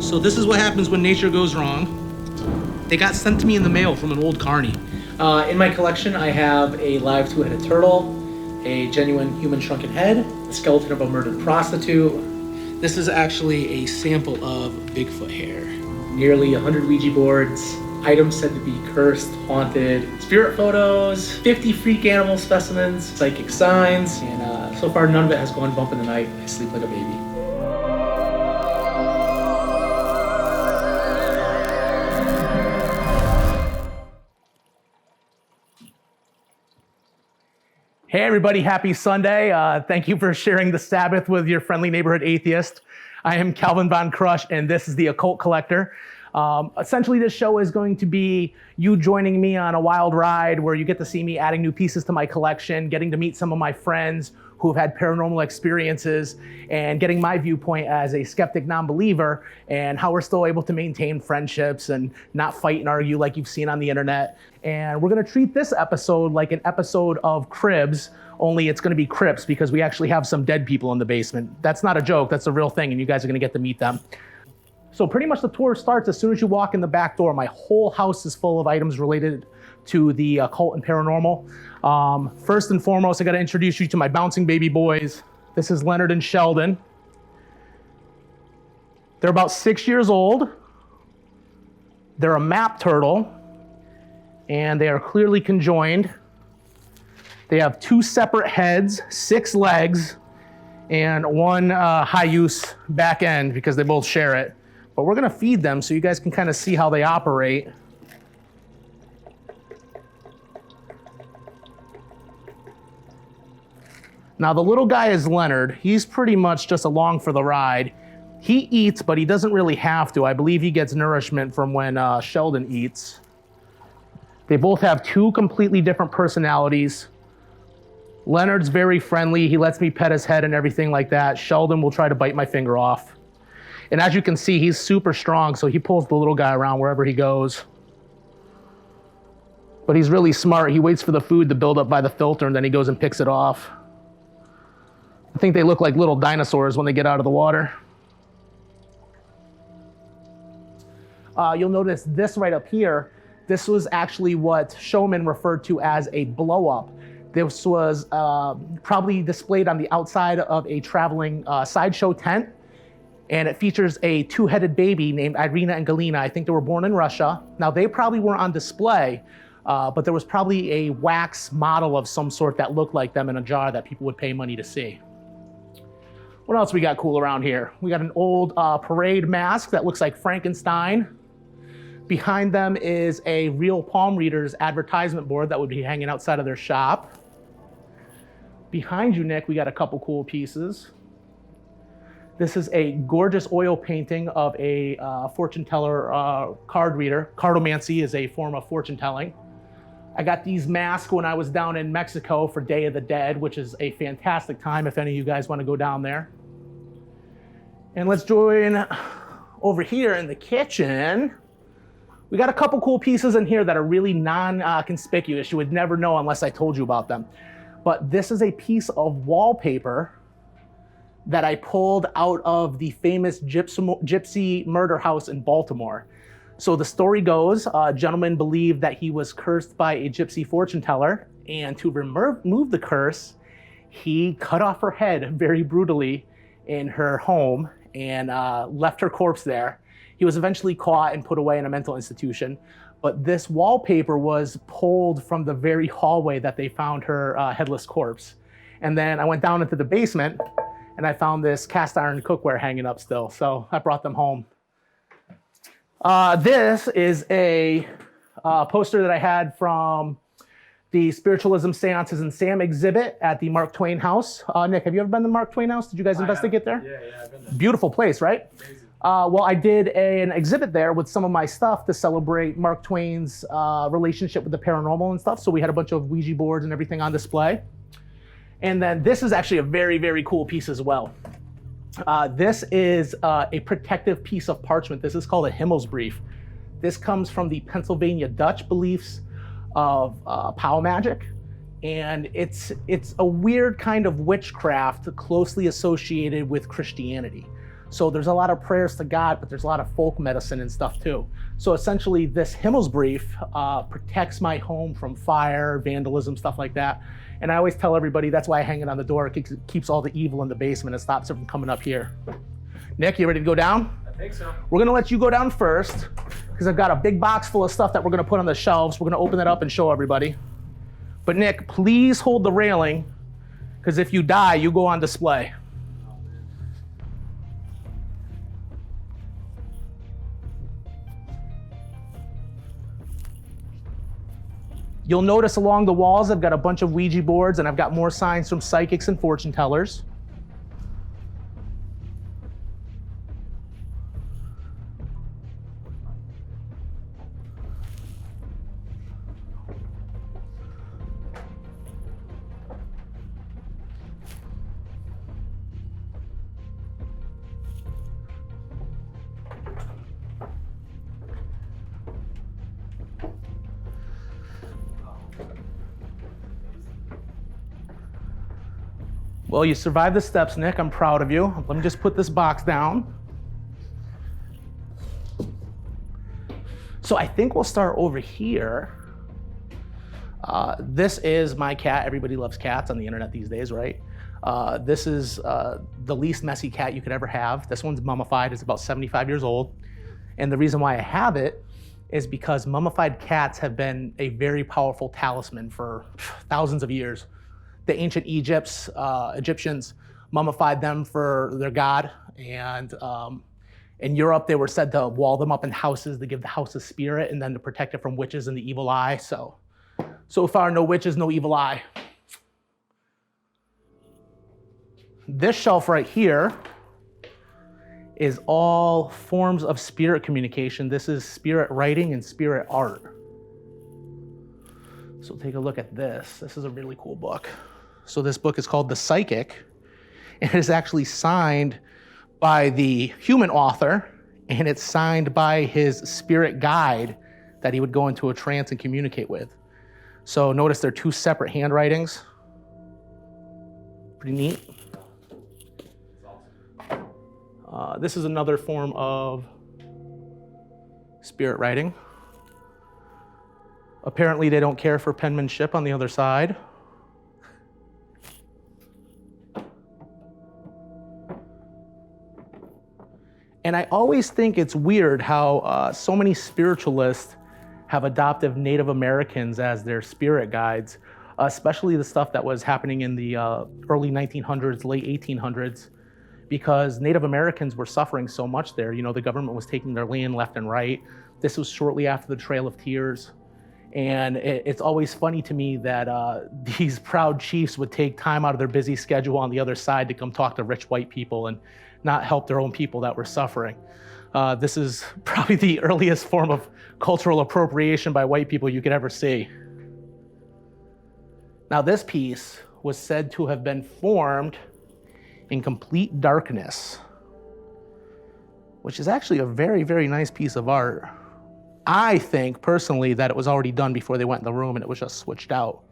So this is what happens when nature goes wrong. They got sent to me in the mail from an old carny. In my collection, I have a live two-headed turtle, a genuine human shrunken head, a skeleton of a murdered prostitute. This is actually a sample of Bigfoot hair. Nearly 100 Ouija boards, items said to be cursed, haunted, spirit photos, 50 freak animal specimens, psychic signs, and so far none of it has gone bump in the night. I sleep like a baby. Hey everybody, happy Sunday. Thank you for sharing the Sabbath with your friendly neighborhood atheist. I am Calvin Von Crush, and this is the Occult Collector. Essentially, this show is going to be you joining me on a wild ride where you get to see me adding new pieces to my collection, getting to meet some of my friends who have had paranormal experiences, and getting my viewpoint as a skeptic non-believer and how we're still able to maintain friendships and not fight and argue like you've seen on the internet. And we're gonna treat this episode like an episode of Cribs, only it's gonna be Crips because we actually have some dead people in the basement. That's not a joke, that's a real thing, and you guys are gonna get to meet them. So pretty much the tour starts as soon as you walk in the back door. My whole house is full of items related to the occult and paranormal. First and foremost, I gotta introduce you to my bouncing baby boys. This is Leonard and Sheldon. They're about 6 years old. They're a map turtle, and they are clearly conjoined. They have 2 separate heads, 6 legs, and 1 high-use back end because they both share it. But we're gonna feed them so you guys can kind of see how they operate. Now the little guy is Leonard. He's pretty much just along for the ride. He eats, but he doesn't really have to. I believe he gets nourishment from when Sheldon eats. They both have 2 completely different personalities. Leonard's very friendly. He lets me pet his head and everything like that. Sheldon will try to bite my finger off. And as you can see, he's super strong, so he pulls the little guy around wherever he goes. But he's really smart. He waits for the food to build up by the filter, and then he goes and picks it off. I think they look like little dinosaurs when they get out of the water. You'll notice this right up here. This was actually what showmen referred to as a blow-up. This was probably displayed on the outside of a traveling sideshow tent, and it features a 2-headed baby named Irina and Galina. I think they were born in Russia. Now, they probably weren't on display, but there was probably a wax model of some sort that looked like them in a jar that people would pay money to see. What else we got cool around here? We got an old parade mask that looks like Frankenstein. Behind them is a real palm reader's advertisement board that would be hanging outside of their shop. Behind you, Nick, we got a couple cool pieces. This is a gorgeous oil painting of a fortune teller card reader. Cardomancy is a form of fortune telling. I got these masks when I was down in Mexico for Day of the Dead, which is a fantastic time if any of you guys want to go down there. And let's join over here in the kitchen. We got a couple cool pieces in here that are really non-conspicuous. You would never know unless I told you about them. But this is a piece of wallpaper that I pulled out of the famous gypsy murder house in Baltimore. So the story goes, a gentleman believed that he was cursed by a gypsy fortune teller, and to remove the curse, he cut off her head very brutally in her home and left her corpse there. He was eventually caught and put away in a mental institution, but this wallpaper was pulled from the very hallway that they found her headless corpse. And then I went down into the basement and I found this cast iron cookware hanging up still, so I brought them home. This is a poster that I had from the Spiritualism Seances and Sam exhibit at the Mark Twain House. Nick, have you ever been to the Mark Twain House? Did you guys investigate there? Yeah, I've been there. Beautiful place, right? Amazing. Well, I did an exhibit there with some of my stuff to celebrate Mark Twain's relationship with the paranormal and stuff. So we had a bunch of Ouija boards and everything on display. And then this is actually a very, very cool piece as well. This is a protective piece of parchment. This is called a Himmelsbrief. This comes from the Pennsylvania Dutch beliefs of Pow magic. And it's a weird kind of witchcraft closely associated with Christianity. So there's a lot of prayers to God, but there's a lot of folk medicine and stuff too. So essentially this Himmelsbrief protects my home from fire, vandalism, stuff like that. And I always tell everybody that's why I hang it on the door. It keeps all the evil in the basement and stops it from coming up here. Nick, you ready to go down? I think so. We're gonna let you go down first because I've got a big box full of stuff that we're gonna put on the shelves. We're gonna open it up and show everybody. But Nick, please hold the railing because if you die, you go on display. You'll notice along the walls, I've got a bunch of Ouija boards and I've got more signs from psychics and fortune tellers. Well, you survived the steps, Nick. I'm proud of you. Let me just put this box down. So I think we'll start over here. This is my cat. Everybody loves cats on the internet these days, right? This is the least messy cat you could ever have. This one's mummified. It's about 75 years old. And the reason why I have it is because mummified cats have been a very powerful talisman for thousands of years. The ancient Egyptians mummified them for their god. And in Europe, they were said to wall them up in houses to give the house a spirit and then to protect it from witches and the evil eye. So far, no witches, no evil eye. This shelf right here is all forms of spirit communication. This is spirit writing and spirit art. So take a look at this. This is a really cool book. So this book is called The Psychic, and it is actually signed by the human author, and it's signed by his spirit guide that he would go into a trance and communicate with. So notice they're two separate handwritings. Pretty neat. This is another form of spirit writing. Apparently they don't care for penmanship on the other side. And I always think it's weird how so many spiritualists have adopted Native Americans as their spirit guides, especially the stuff that was happening in the early 1900s, late 1800s, because Native Americans were suffering so much there. You know, the government was taking their land left and right. This was shortly after the Trail of Tears. And it's always funny to me that these proud chiefs would take time out of their busy schedule on the other side to come talk to rich white people and not help their own people that were suffering. This is probably the earliest form of cultural appropriation by white people you could ever see. Now this piece was said to have been formed in complete darkness, which is actually a very, very nice piece of art. I think personally that it was already done before they went in the room and it was just switched out.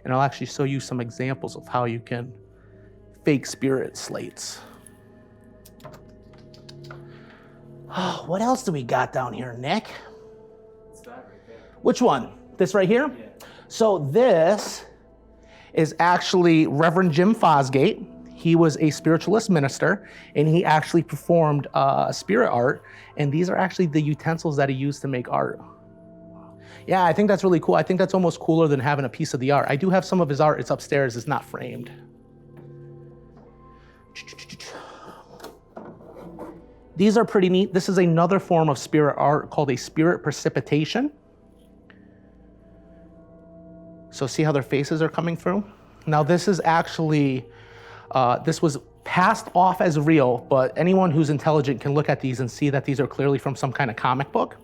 And I'll actually show you some examples of how you can fake spirit slates. Oh, what else do we got down here, Nick? It's that right there. Which one? This right here? Yeah. So this is actually Reverend Jim Fosgate. He was a spiritualist minister, and he actually performed spirit art, and these are actually the utensils that he used to make art. Yeah, I think that's really cool. I think that's almost cooler than having a piece of the art. I do have some of his art. It's upstairs. It's not framed. These are pretty neat. This is another form of spirit art called a spirit precipitation. So see how their faces are coming through? Now this is actually, this was passed off as real, but anyone who's intelligent can look at these and see that these are clearly from some kind of comic book.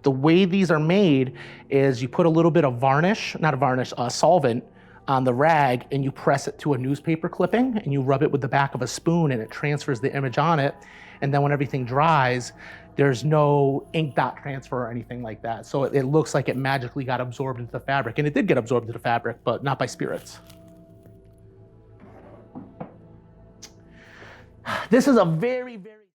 The way these are made is you put a little bit of varnish, not a varnish, solvent on the rag, and you press it to a newspaper clipping and you rub it with the back of a spoon and it transfers the image on it. And then when everything dries, there's no ink dot transfer or anything like that. So it looks like it magically got absorbed into the fabric, and it did get absorbed into the fabric, but not by spirits. This is a very, very